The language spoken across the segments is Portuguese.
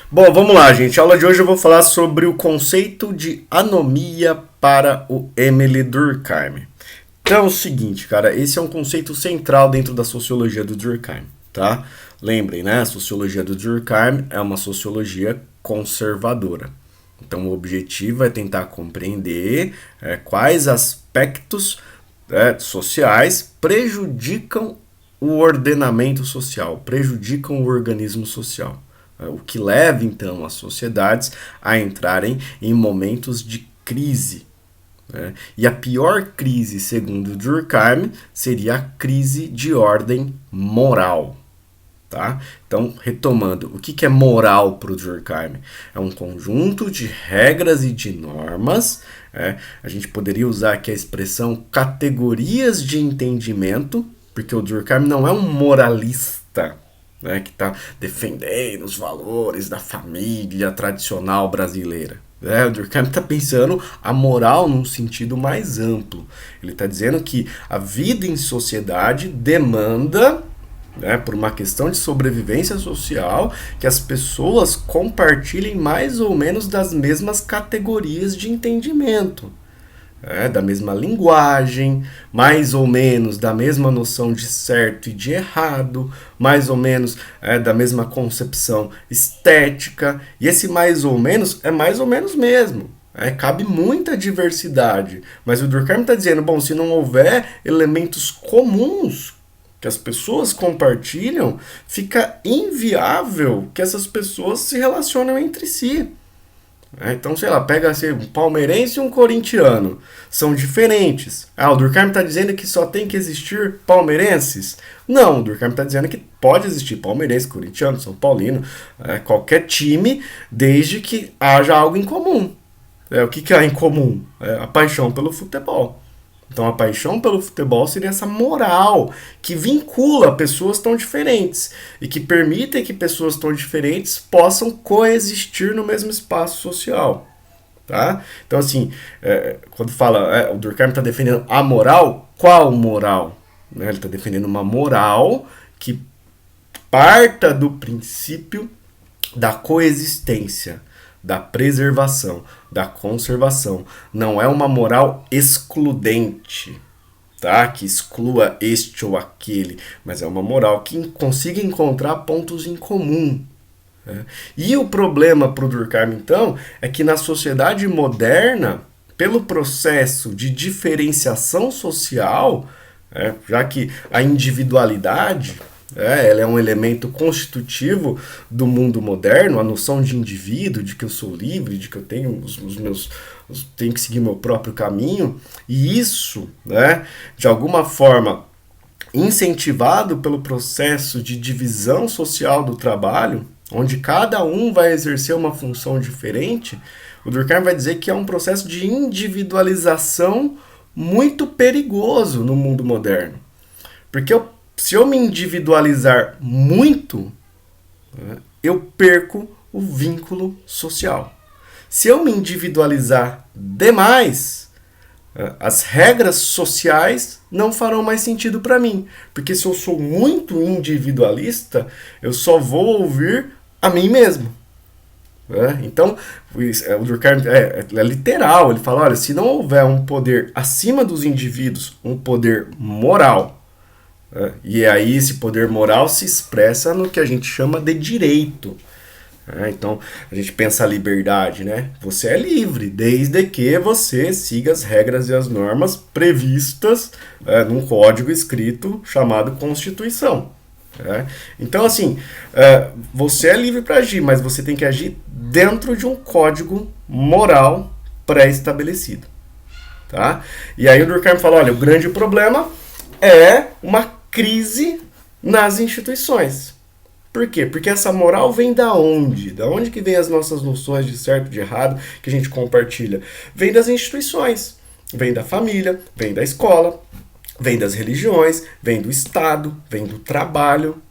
Bom, vamos lá, gente. A aula de hoje eu vou falar sobre o conceito de anomia para o Emile Durkheim. Então é o seguinte, cara, esse é um conceito central dentro da sociologia do Durkheim, tá? Lembrem, né? A sociologia do Durkheim é uma sociologia conservadora. Então o objetivo é tentar compreender quais aspectos sociais prejudicam o ordenamento social, prejudicam o organismo social. O que leva, então, as sociedades a entrarem em momentos de crise. E a pior crise, segundo Durkheim, seria a crise de ordem moral. Tá? Então, retomando, o que é moral para o Durkheim? É um conjunto de regras e de normas. A gente poderia usar aqui a expressão categorias de entendimento, porque o Durkheim não é um moralista, que está defendendo os valores da família tradicional brasileira. O Durkheim está pensando a moral num sentido mais amplo. Ele está dizendo que a vida em sociedade demanda, por uma questão de sobrevivência social, que as pessoas compartilhem mais ou menos das mesmas categorias de entendimento. Da mesma linguagem, mais ou menos da mesma noção de certo e de errado, mais ou menos da mesma concepção estética, e esse mais ou menos é mais ou menos mesmo. Cabe muita diversidade, mas o Durkheim está dizendo, bom, se não houver elementos comuns que as pessoas compartilham, fica inviável que essas pessoas se relacionem entre si. Então, sei lá, pega assim, um palmeirense e um corintiano. São diferentes. O Durkheim está dizendo que só tem que existir palmeirenses? Não, o Durkheim está dizendo que pode existir palmeirense, corintiano, São Paulino, qualquer time, desde que haja algo em comum. O que há em comum? A paixão pelo futebol. Então a paixão pelo futebol seria essa moral que vincula pessoas tão diferentes e que permitem que pessoas tão diferentes possam coexistir no mesmo espaço social. Tá? Então assim, quando fala, o Durkheim está defendendo a moral, qual moral? Ele está defendendo uma moral que parta do princípio da coexistência, da preservação, da conservação. Não é uma moral excludente, tá? Que exclua este ou aquele, mas é uma moral que consiga encontrar pontos em comum. E o problema para o Durkheim, então, é que na sociedade moderna, pelo processo de diferenciação social, já que a individualidade ela é um elemento constitutivo do mundo moderno, a noção de indivíduo, de que eu sou livre, de que eu tenho tenho que seguir meu próprio caminho, e isso, de alguma forma, incentivado pelo processo de divisão social do trabalho, onde cada um vai exercer uma função diferente, o Durkheim vai dizer que é um processo de individualização muito perigoso no mundo moderno. Porque se eu me individualizar muito, eu perco o vínculo social. Se eu me individualizar demais, as regras sociais não farão mais sentido para mim. Porque se eu sou muito individualista, eu só vou ouvir a mim mesmo. Então, o Durkheim é literal. Ele fala, olha, se não houver um poder acima dos indivíduos, um poder moral, e aí esse poder moral se expressa no que a gente chama de direito. Então a gente pensa a liberdade, né? Você é livre desde que você siga as regras e as normas previstas num código escrito chamado Constituição. Então assim, você é livre para agir, mas você tem que agir dentro de um código moral pré-estabelecido. Tá? E aí o Durkheim fala, olha, o grande problema é uma crise nas instituições. Por quê? Porque essa moral vem da onde? Da onde que vem as nossas noções de certo e de errado que a gente compartilha? Vem das instituições. Vem da família, vem da escola, vem das religiões, vem do Estado, vem do trabalho.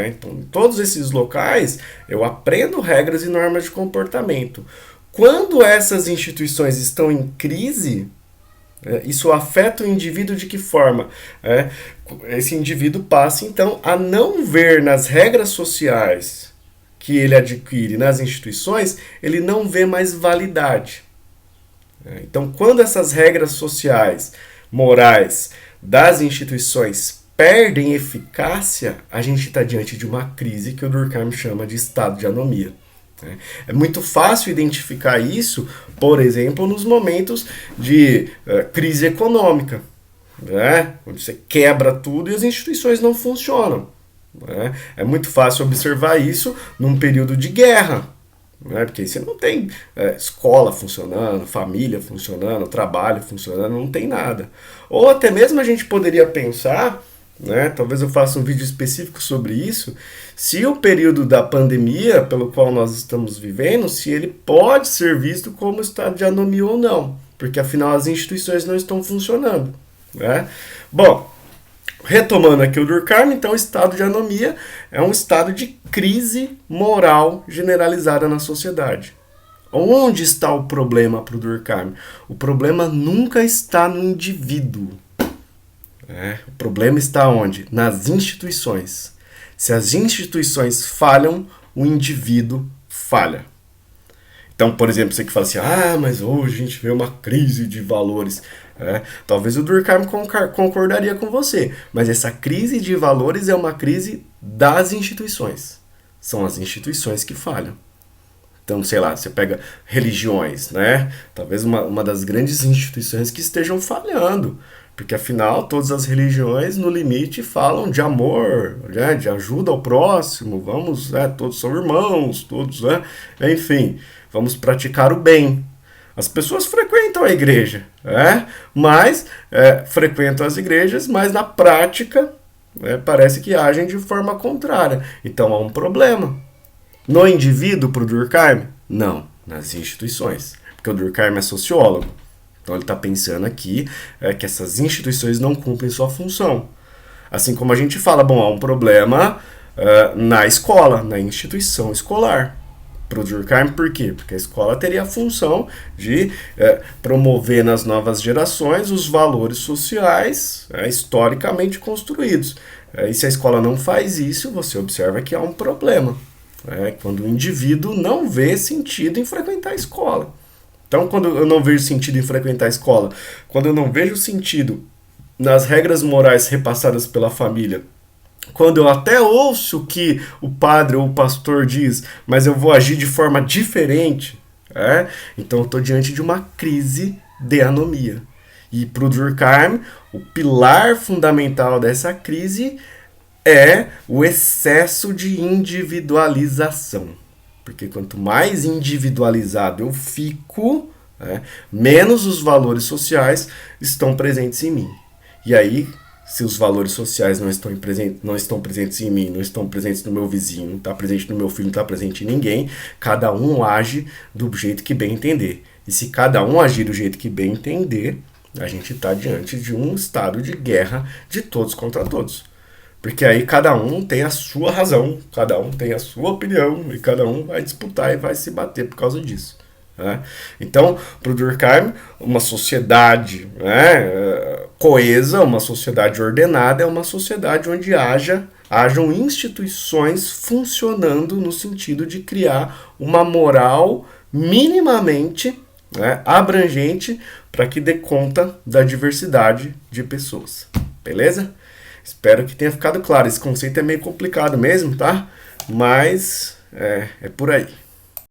Então, em todos esses locais, eu aprendo regras e normas de comportamento. Quando essas instituições estão em crise, isso afeta o indivíduo de que forma? Esse indivíduo passa, então, a não ver nas regras sociais que ele adquire nas instituições, ele não vê mais validade. Então, quando essas regras sociais, morais das instituições perdem eficácia, a gente está diante de uma crise que o Durkheim chama de estado de anomia. É muito fácil identificar isso, por exemplo, nos momentos de crise econômica, né? Onde você quebra tudo e as instituições não funcionam. Né? É muito fácil observar isso num período de guerra, né? Porque aí você não tem escola funcionando, família funcionando, trabalho funcionando, não tem nada. Ou até mesmo a gente poderia pensar, né? Talvez eu faça um vídeo específico sobre isso, se o período da pandemia pelo qual nós estamos vivendo, se ele pode ser visto como estado de anomia ou não, porque afinal as instituições não estão funcionando. Né? Bom, retomando aqui o Durkheim, então o estado de anomia é um estado de crise moral generalizada na sociedade. Onde está o problema para o Durkheim? O problema nunca está no indivíduo. O problema está onde? Nas instituições. Se as instituições falham, o indivíduo falha. Então, por exemplo, você que fala assim, mas hoje a gente vê uma crise de valores. Talvez o Durkheim concordaria com você, mas essa crise de valores é uma crise das instituições. São as instituições que falham. Então, sei lá, você pega religiões, né? Talvez uma das grandes instituições que estejam falhando. Porque, afinal, todas as religiões, no limite, falam de amor, né? De ajuda ao próximo, vamos, todos são irmãos, todos, enfim, vamos praticar o bem. As pessoas frequentam a igreja, mas frequentam as igrejas, mas na prática parece que agem de forma contrária. Então, há um problema. No indivíduo, para o Durkheim? Não, nas instituições. Porque o Durkheim é sociólogo. Então ele está pensando aqui que essas instituições não cumprem sua função. Assim como a gente fala, há um problema na escola, na instituição escolar. Para o Durkheim, por quê? Porque a escola teria a função de promover nas novas gerações os valores sociais historicamente construídos. E se a escola não faz isso, você observa que há um problema. Quando o indivíduo não vê sentido em frequentar a escola. Então, quando eu não vejo sentido em frequentar a escola, quando eu não vejo sentido nas regras morais repassadas pela família, quando eu até ouço o que o padre ou o pastor diz, mas eu vou agir de forma diferente, então eu estou diante de uma crise de anomia. E para o Durkheim, o pilar fundamental dessa crise é o excesso de individualização. Porque quanto mais individualizado eu fico, menos os valores sociais estão presentes em mim. E aí, se os valores sociais não estão presentes em mim, não estão presentes no meu vizinho, não está presente no meu filho, não está presente em ninguém, cada um age do jeito que bem entender. E se cada um agir do jeito que bem entender, a gente está diante de um estado de guerra de todos contra todos. Porque aí cada um tem a sua razão, cada um tem a sua opinião, e cada um vai disputar e vai se bater por causa disso. Então, para o Durkheim, uma sociedade coesa, uma sociedade ordenada, é uma sociedade onde hajam instituições funcionando no sentido de criar uma moral minimamente abrangente para que dê conta da diversidade de pessoas. Beleza? Espero que tenha ficado claro. Esse conceito é meio complicado mesmo, tá? Mas é por aí.